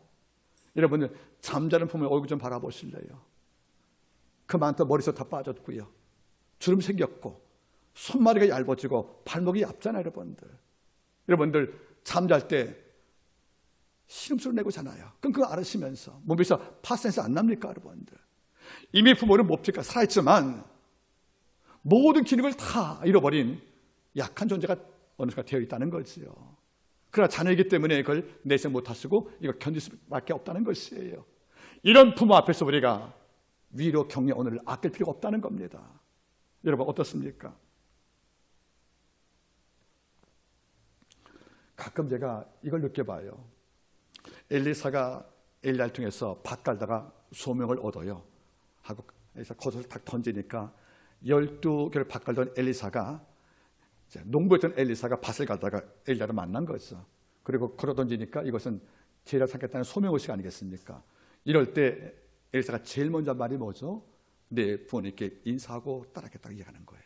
여러분들 잠자는 부모의 얼굴 좀 바라보실래요? 그만큼 머리숱 다 빠졌고요, 주름 생겼고 손마리가 얇아지고 발목이 얇잖아요, 여러분들. 여러분들 잠잘 때 신음소리 내고 자나요? 그럼 그거 알으시면서 몸에서 파센스 안 납니까, 여러분들? 이미 부모는 뭡니까? 살아있지만 모든 기능을 다 잃어버린 약한 존재가 어느 순간 되어 있다는 거지요. 그러나 자녀이기 때문에 그걸 내색 못하시고 이걸 견딜 수밖에 없다는 것이에요. 이런 부모 앞에서 우리가 위로 격려 오늘을 아낄 필요가 없다는 겁니다. 여러분 어떻습니까? 가끔 제가 이걸 느껴봐요. 엘리사가 엘리야를 통해서 밭 갈다가 소명을 얻어요. 하고 겉옷을 탁 던지니까 12개를 밭 갈던 엘리사가 농부였던 엘리사가 밭을 갈다가 엘리야를 만난 거죠. 그리고 걸어 던지니까 이것은 제를 삼겠다는 소명의식 아니겠습니까? 이럴 때 엘리사가 제일 먼저 한 말이 뭐죠? 내 부모님께 인사하고 따라겠다고 얘기하는 거예요.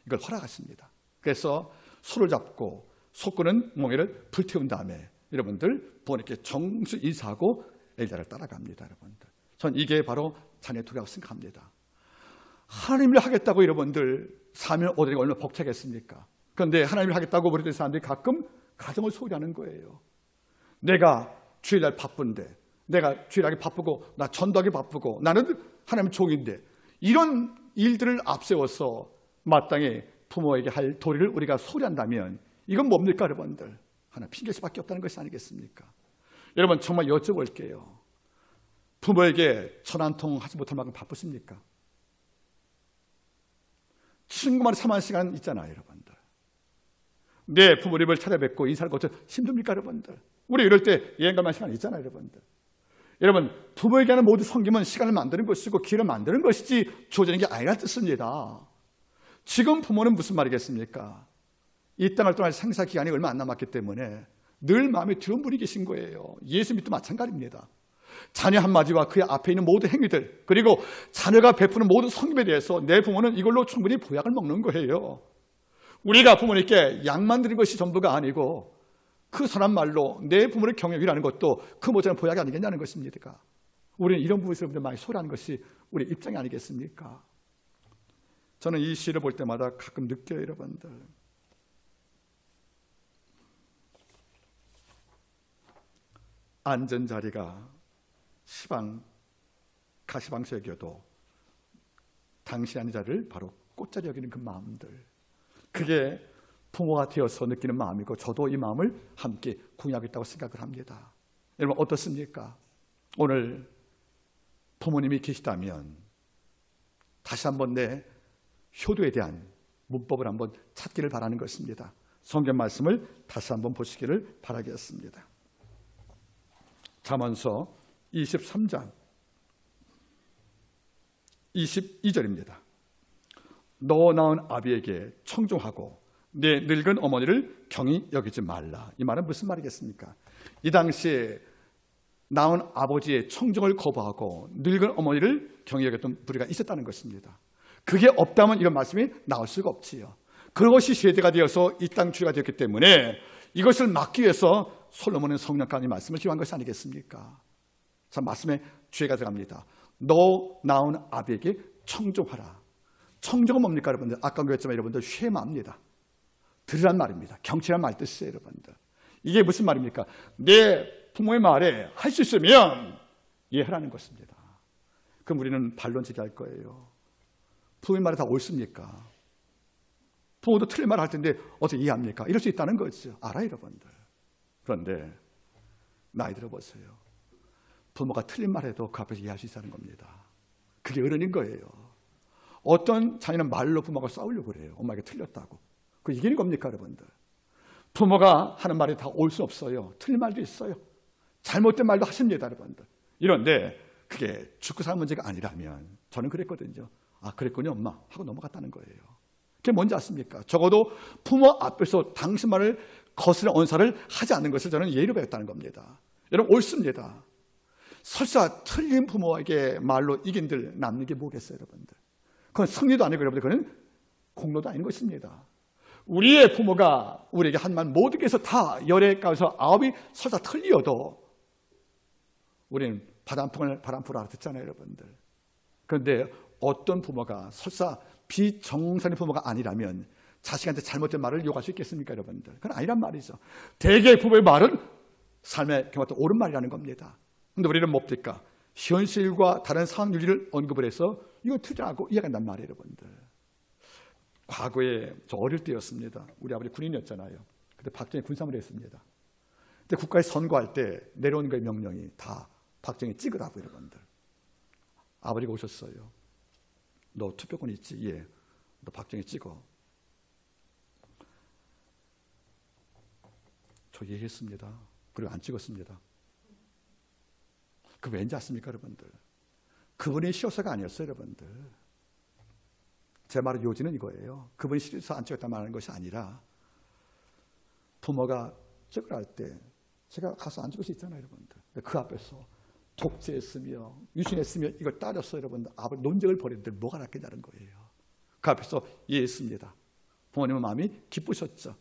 이걸 허락하십니다. 그래서 소를 잡고 소끄는 몽에를 불태운 다음에 여러분들 부모님께 정수 인사하고 엘리야를 따라갑니다. 여러분들, 전 이게 바로 자녀의 도리라고 생각합니다. 하나님을 하겠다고 여러분들 사명을 얻으니까 얼마나 벅차겠습니까? 그런데 하나님을 하겠다고 버리던 사람들이 가끔 가정을 소홀히하는 거예요. 내가 주일날 바쁜데, 내가 주일하기 바쁘고 나 전도하기 바쁘고 나는 하나님 종인데, 이런 일들을 앞세워서 마땅히 부모에게 할 도리를 우리가 소홀한다면 이건 뭡니까 여러분들? 하나 핑계일 수밖에 없다는 것이 아니겠습니까? 여러분 정말 여쭤볼게요. 부모에게 전화 한 통 하지 못할 만큼 바쁘십니까? 친구만 3시간 있잖아요 여러분들. 내 부모님을 찾아뵙고 인사를 거쳐 힘듭니까 여러분들? 우리 이럴 때 여행 갈 만한 시간 있잖아요 여러분들. 여러분 부모에게 하는 모든 섬김은 시간을 만드는 것이고 기회를 만드는 것이지 주어지는 게 아니라는 뜻입니다. 지금 부모는 무슨 말이겠습니까? 이 땅을 떠날 생사 기간이 얼마 안 남았기 때문에 늘 마음에 두려운 분이 계신 거예요. 예수 믿도 마찬가지입니다. 자녀 한마디와 그의 앞에 있는 모든 행위들, 그리고 자녀가 베푸는 모든 섬김에 대해서 내 부모는 이걸로 충분히 보약을 먹는 거예요. 우리가 부모님께 양만 드린 것이 전부가 아니고 그 선한 말로 내 부모를 경영이라는 것도 그 모자란 보약이 아니겠냐는 것입니다. 우리는 이런 부분에서 많이 소홀하는 것이 우리 입장이 아니겠습니까? 저는 이 시를 볼 때마다 가끔 느껴요 여러분들. 앉은 자리가 가시방석이어도 당신이 앉은 자리를 바로 꽃자리 여기는 그 마음들, 그게 부모가 되어서 느끼는 마음이고 저도 이 마음을 함께 공유하고 있다고 생각을 합니다. 여러분 어떻습니까? 오늘 부모님이 계시다면 다시 한번 내 효도에 대한 문법을 한번 찾기를 바라는 것입니다. 성경 말씀을 다시 한번 보시기를 바라겠습니다. 잠언서 23장 22절입니다. 너 낳은 아비에게 청종하고 내 늙은 어머니를 경히 여기지 말라. 이 말은 무슨 말이겠습니까? 이 당시에 낳은 아버지의 청종을 거부하고 늙은 어머니를 경히 여겼던 부류가 있었다는 것입니다. 그게 없다면 이런 말씀이 나올 수가 없지요. 그것이 세대가 되어서 이 땅 주류가 되었기 때문에 이것을 막기 위해서 솔로몬은 성령까지 말씀을 기록한 것이 아니겠습니까? 자, 말씀에 주의가 들어갑니다. 너 낳은 아비에게 청종하라. 청종은 뭡니까 여러분들? 아까 그랬지만 여러분들 쉐마입니다. 들으란 말입니다. 경치란 말 뜻이에요 여러분들. 이게 무슨 말입니까? 내 부모의 말에 할 수 있으면 이해하라는 것입니다. 그럼 우리는 반론지기 할 거예요. 부모의 말이 다 옳습니까? 부모도 틀린 말을 할 텐데 어떻게 이해합니까? 이럴 수 있다는 거죠. 알아요 여러분들. 그런데 나이 들어보세요. 부모가 틀린 말해도 그 앞에서 이해할 수 있다는 겁니다. 그게 어른인 거예요. 어떤 자녀는 말로 부모가 싸우려고 그래요. 엄마에게 틀렸다고. 그 이기는 겁니까 여러분들? 부모가 하는 말이 다 올 수 없어요. 틀린 말도 있어요. 잘못된 말도 하십니다 여러분들. 이런데 그게 죽고 사는 문제가 아니라면 저는 그랬거든요. 아 그랬군요 엄마 하고 넘어갔다는 거예요. 그게 뭔지 아십니까? 적어도 부모 앞에서 당신 말을 거스른 언사를 하지 않는 것을 저는 예의로 배웠다는 겁니다. 여러분 옳습니다. 설사 틀린 부모에게 말로 이긴들 남는 게 뭐겠어요 여러분들? 그건 승리도 아니고 여러분들 그건 공로도 아닌 것입니다. 우리의 부모가 우리에게 한 말 모든 게서 다 열에 가서 아홉이 설사 틀리어도 우리는 바람풍을 알아듣잖아요 여러분들. 그런데 어떤 부모가 설사 비정상의 부모가 아니라면 자식한테 잘못된 말을 요구할 수 있겠습니까 여러분들? 그건 아니란 말이죠. 대개 부모의 말은 삶의 경우가 옳은 말이라는 겁니다. 그런데 우리는 뭡니까? 현실과 다른 상황 윤리를 언급을 해서 이거 틀리라고 이야기한단 말이에요 여러분들. 과거에 저 어릴 때였습니다. 우리 아버지 군인이었잖아요. 그때 박정희 군사를 했습니다. 근데 국가에 선거할 때 내려온 거의 명령이 다 박정희 찍으라고 여러분들. 아버지가 오셨어요. 너 투표권 있지? 예. 너 박정희 찍어. 저 이해했습니다. 그리고 안 찍었습니다. 그 왠지 아십니까 여러분들? 그분이 싫어서가 아니었어요 여러분들. 제 말의 요지는 이거예요. 그분이 싫어서 안 찍었다 말하는 것이 아니라 부모가 찍으라 할 때 제가 가서 안 찍을 수 있잖아요 여러분들. 근데 그 앞에서 독재했으며 유신했으며 이걸 따졌어 여러분들. 아버지 논쟁을 벌이는데 뭐가 낫겠냐는 거예요. 그 앞에서 이해했습니다. 부모님은 마음이 기쁘셨죠.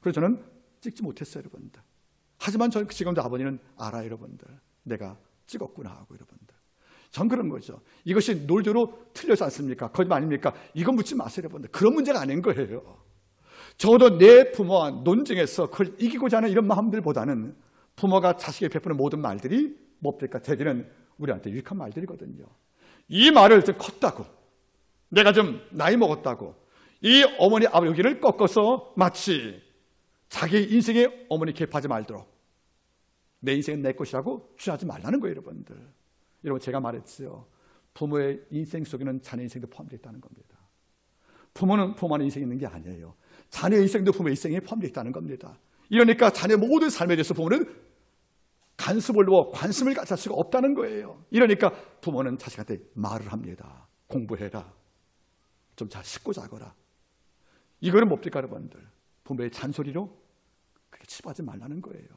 그래서 저는 찍지 못했어요 여러분들. 하지만 저는 지금도 아버지는 알아요 여러분들. 내가 찍었구나 하고 여러분들. 전 그런 거죠. 이것이 논리로 틀려서 않습니까? 거짓말 아닙니까? 이건 묻지 마세요 여러분들. 그런 문제가 아닌 거예요. 적어도 내 부모와 논쟁에서 그걸 이기고자 하는 이런 마음들보다는 부모가 자식에게 베푸는 모든 말들이 뭡니까? 대개는 우리한테 유익한 말들이거든요. 이 말을 컸다고 내가 좀 나이 먹었다고 이 어머니 아버지 여기를 꺾어서 마치 자기 인생에 어머니 개입하지 말도록, 내 인생은 내 것이라고 주장하지 말라는 거예요. 여러분 제가 말했지요. 부모의 인생 속에는 자녀 인생도 포함되어 있다는 겁니다. 부모는 부모만의 인생이 있는 게 아니에요. 자녀의 인생도 부모의 인생에 포함되어 있다는 겁니다. 이러니까 자녀의 모든 삶에 대해서 부모는 간섭을 놓아 관심을 가질 수가 없다는 거예요. 이러니까 부모는 자식한테 말을 합니다. 공부해라. 좀 잘 씻고 자거라. 이거는 뭡니까 여러분들? 부모의 잔소리로 그렇게 치부하지 말라는 거예요.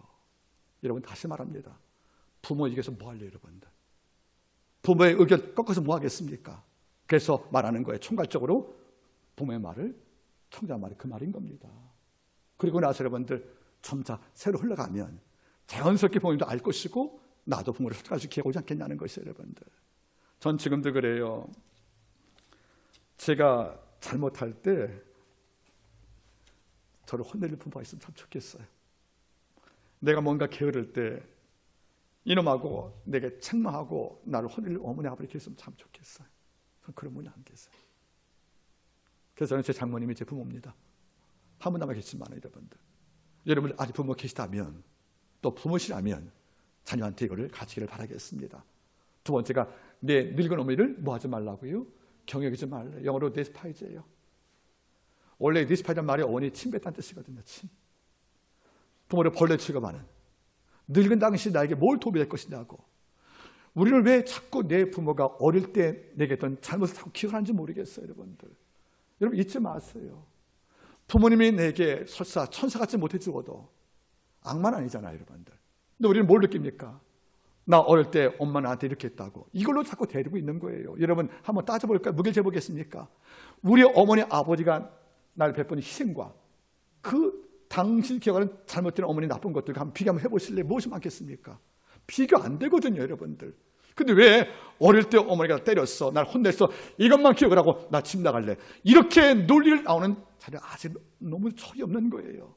여러분 다시 말합니다. 부모 얘기해서 뭐 할래요 여러분들? 부모의 의견 꺾어서 뭐 하겠습니까? 그래서 말하는 거예요. 총괄적으로 부모의 말을, 청자 말이 그 말인 겁니다. 그리고 나서 여러분들 점차 새로 흘러가면 자연스럽게 부모님도 알 것이고 나도 부모를 선택할 기회가 오지 않겠냐는 것이에요. 여러분들 전 지금도 그래요. 제가 잘못할 때 저를 혼내는 부모가 있으면 참 좋겠어요. 내가 뭔가 게으를 때 이놈하고 내게 책망하고 나를 혼내는 어머니 아버지 있으면 참 좋겠어요. 저는 그런 분이 안 계세요. 그래서 저는 제 장모님이 제 부모입니다. 한 분 남아 계시지만 여러분들 아직 부모 계시다면 또 부모시라면 자녀한테 이거를 가르치기를 바라겠습니다. 두 번째가 내 늙은 어머니를 뭐 하지 말라고요? 경역이지 말래. 영어로 데스파이즈예요. 원래 데스파이즈란 말이 어머니 침 뱉다는 뜻이거든요. 침. 부모를 벌레 취급하는, 늙은 당시 나에게 뭘 도움이 될 것이냐고. 우리는 왜 자꾸 내 부모가 어릴 때 내게 했던 잘못을 자꾸 기억하는지 모르겠어요. 여러분 잊지 마세요. 부모님이 내게 설사 천사같이 못해 주어도 악마는 아니잖아요. 여러분들. 근데 우리는 뭘 느낍니까? 나 어릴 때 엄마 나한테 이렇게 했다고. 이걸로 자꾸 데리고 있는 거예요. 여러분 한번 따져볼까요? 무게를 재보겠습니까? 우리 어머니 아버지가 날 베푼 희생과 그 당신 기억하는 잘못된 어머니 나쁜 것들과 한번 비교 한번 해보실래요? 무엇이 많겠습니까? 비교 안 되거든요. 여러분들. 근데 왜 어릴 때 어머니가 때렸어, 날 혼냈어, 이것만 기억을 하고 나 집 나갈래, 이렇게 논리를 나오는 자녀 아직 너무 철이 없는 거예요.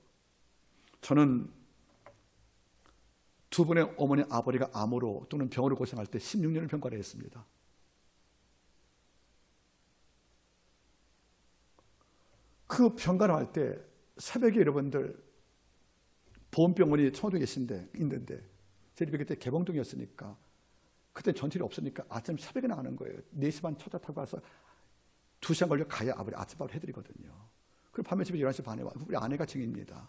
저는 두 분의 어머니 아버지가 암으로 또는 병으로 고생할 때 16년을 병가를 했습니다. 그 병가를 할 때 새벽에 여러분들 보험병원이 청와도에 있는데 제 집이 그때 개봉동이었으니까 그때 전철이 없으니까 아침 새벽에 나가는 거예요. 4시 반 초차 타고 와서 2시간 걸려 가야 아버지 아침밥을 해드리거든요. 그리고 밤에 집에 11시 반에 와. 우리 아내가 증인입니다.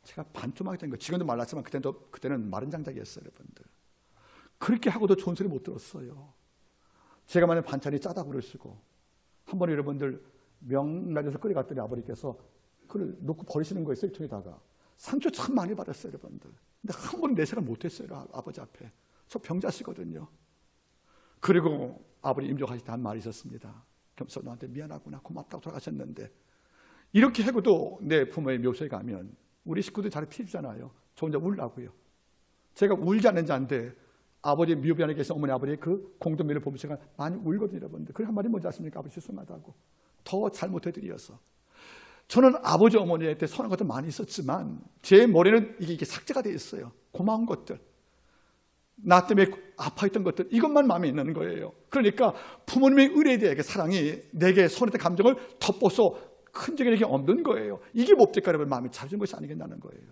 제가 반토막이 된 거예요. 지금도 말랐지만 그때는 마른 장작이었어요. 여러분들. 그렇게 하고도 좋은 소리 못 들었어요. 제가 만약 반찬이 짜다고 그러시고 한 번에 여러분들 명란에서 끓여갔더니 아버지께서 그걸 놓고 버리시는 거예요. 쓰레기통에다가. 상처 참 많이 받았어요. 여러분들. 근데 한 번은 내색을 못했어요. 아버지 앞에. 저 병자시거든요. 그리고 아버지 임종하실 때 한 말이 있었습니다. 겸서 너한테 미안하구나, 고맙다고 돌아가셨는데 이렇게 하고도 내 부모의 묘소에 가면 우리 식구들 잘 피우잖아요. 저 혼자 울라고요. 제가 울지 않는 자인데 아버지 묘비 안에 계신 어머니 아버지의 그 공동묘를 보면 제가 많이 울거든요. 여러분들. 그 한 말이 뭔지 아십니까? 아버지 죄송하다고. 더 잘못해드려서. 저는 아버지 어머니한테 선한 것도 많이 있었지만 제 머리는 이게 삭제가 되어 있어요. 고마운 것들, 나 때문에 아파했던 것들, 이것만 마음에 있는 거예요. 그러니까 부모님의 의뢰에 대해 사랑이 내게 선했던 감정을 덮어서 흔적이 내게 없는 거예요. 이게 뭡니까 여러분? 마음이 작은 것이 아니겠냐는 거예요.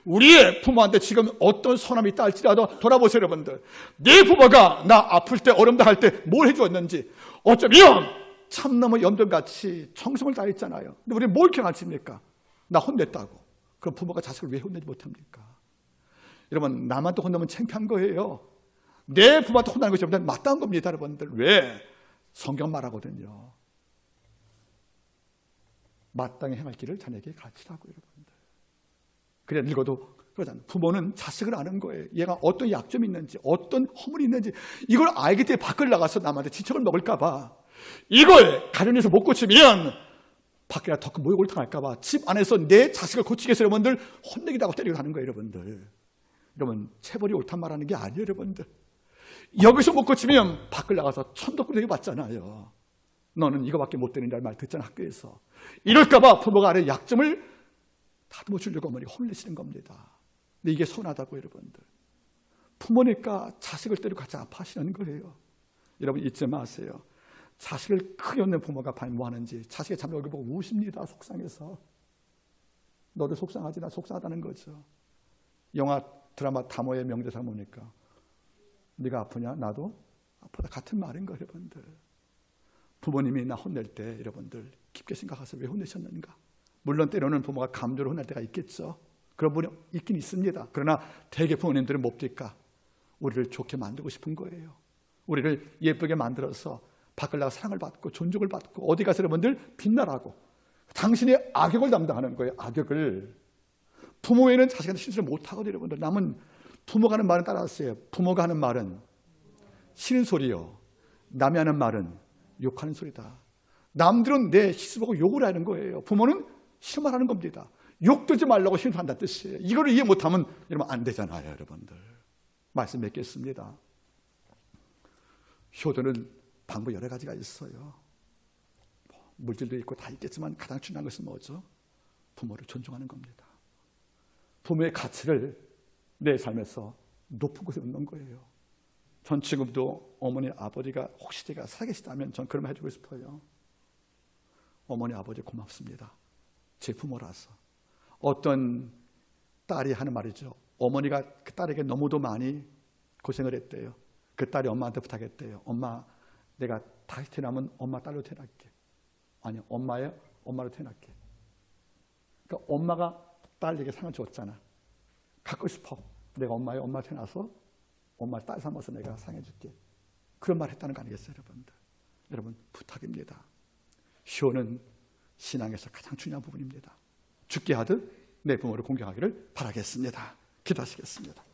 우리의 부모한테 지금 어떤 선함이 있다 할지라도 돌아보세요. 여러분들, 내 부모가 나 아플 때 어렵다 할 때 뭘 해주었는지 어쩌면 참나무 염전같이 정성을 다했잖아요. 근데 우리는 뭘 기억하십니까? 나 혼냈다고. 그럼 부모가 자식을 왜 혼내지 못합니까? 여러분, 남한테 혼나면 창피한 거예요. 내 부모한테 혼나는 것이 여러분들 마땅한 겁니다. 여러분들. 왜? 성경 말하거든요. 마땅히 행할 길을 자녀에게 가르치라고. 여러분들. 그래 늙어도 그러잖아요. 부모는 자식을 아는 거예요. 얘가 어떤 약점이 있는지, 어떤 허물이 있는지 이걸 알기 때문에 밖을 나가서 남한테 지척을 먹을까 봐, 이걸 가정에서 못 고치면 밖에 더 큰 모욕을 당할까 봐 집 안에서 내 자식을 고치기 위해서 여러분들 혼내기도 하고 때리고 하는 거예요. 여러분들. 여러분, 체벌이 옳단 말하는 게 아니에요. 여러분들. 여기서 못 고치면 밖을 나가서 천덕꾸러기 받잖아요. 너는 이거밖에 못 되는다는 말 듣잖아, 학교에서. 이럴까 봐 부모가 아래 약점을 다듬어 주려고 어머니가 혼내시는 겁니다. 근데 이게 선하다고. 여러분들. 부모니까 자식을 때리고 같이 아파하시는 거예요. 여러분 잊지 마세요. 자식을 크게 얻는 부모가 과연 뭐하는지 자식의 자녀 얼굴 보고 우십니다. 속상해서. 너도 속상하지? 나 속상하다는 거죠. 영화 드라마 다모의 명대사 보니까 네가 아프냐? 나도 아프다. 같은 말인 거예요. 여러분들. 부모님이 나 혼낼 때 여러분들 깊게 생각하세요. 왜 혼내셨는가? 물론 때로는 부모가 감정으로 혼낼 때가 있겠죠. 그런 분이 있긴 있습니다. 그러나 대개 부모님들은 뭡니까? 우리를 좋게 만들고 싶은 거예요. 우리를 예쁘게 만들어서 밖을 나가 사랑을 받고 존중을 받고 어디 가서 여러분들 빛나라고 당신의 악역을 담당하는 거예요. 악역을. 부모 외에는 자식한테 실수를 못하거든요. 여러분들. 남은 부모가 하는 말은 따라하세요. 부모가 하는 말은 싫은 소리요, 남이 하는 말은 욕하는 소리다. 남들은 내 실수 보고 욕을 하는 거예요. 부모는 싫은 하는 겁니다. 욕 듣지 말라고 실수한다는 뜻이에요. 이거를 이해 못하면 여러분 안 되잖아요. 여러분들. 말씀 맺겠습니다. 효도는 방법 여러 가지가 있어요. 물질도 있고 다 있겠지만 가장 중요한 것은 뭐죠? 부모를 존중하는 겁니다. 부모의 가치를 내 삶에서 높은 곳에 놓는 거예요. 전 지금도 어머니 아버지가 혹시 제가 살아계시다면 전 그런 말 해주고 싶어요. 어머니 아버지 고맙습니다. 제 부모라서. 어떤 딸이 하는 말이죠. 어머니가 그 딸에게 너무도 많이 고생을 했대요. 그 딸이 엄마한테 부탁했대요. 엄마, 내가 다시 태어나면 엄마 딸로 태어날게. 아니, 엄마로 태어날게. 그러니까 엄마가 딸에게 상을 줬잖아. 갖고 싶어. 내가 엄마 태어나서 엄마 딸 삼아서 내가 상해줄게. 그런 말 했다는 거 아니겠어요, 여러분들? 여러분, 부탁입니다. 효는 신앙에서 가장 중요한 부분입니다. 죽게 하듯 내 부모를 공경하기를 바라겠습니다. 기도하시겠습니다.